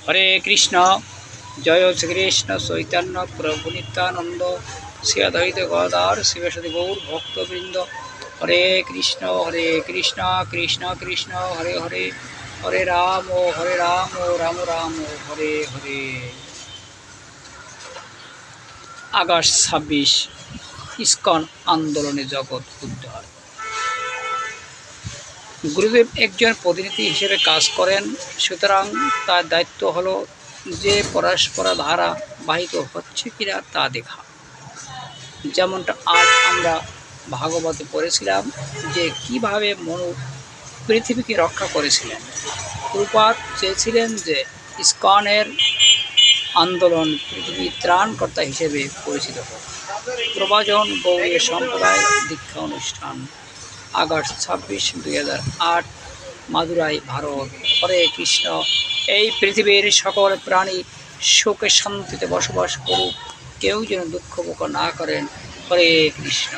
হরে কৃষ্ণ। জয় শ্রীকৃষ্ণ চৈতন্য প্রভু নিত্যানন্দ শ্রী অদ্বৈত গদাধর শিবসদি গৌর ভক্তবৃন্দ। হরে কৃষ্ণ কৃষ্ণ কৃষ্ণ হরে হরে, হরে রাম রাম রাম হরে হরে। আগস্ট 26 ইস্কন আন্দোলনে জগৎ উদ্ধার। গুরুদেব একজন প্রতিনিধি হিসেবে কাজ করেন, সুতরাং তার দায়িত্ব হলো যে পরস্পর ধারা বাহিত হচ্ছে কিনা তা দেখা। যেমনটা আজ আমরা ভাগবতে পড়েছিলাম যে কিভাবে মনু পৃথিবীকে রক্ষা করেছিলেন। প্রভুপাদ চেয়েছিলেন যে ইস্কনের আন্দোলন পৃথিবীর ত্রাণকর্তা হিসেবে পরিচিত হোক। প্রভাজন গৌড়ীয় সম্প্রদায় দীক্ষা অনুষ্ঠান আগস্ট 26, 2008, মাদুরাই, ভারত। হরে কৃষ্ণ। এই পৃথিবীর সকল প্রাণী সুখে শান্তিতে বসবাস করুক, কেউ যেন দুঃখ ভোগ না করেন। হরে কৃষ্ণ।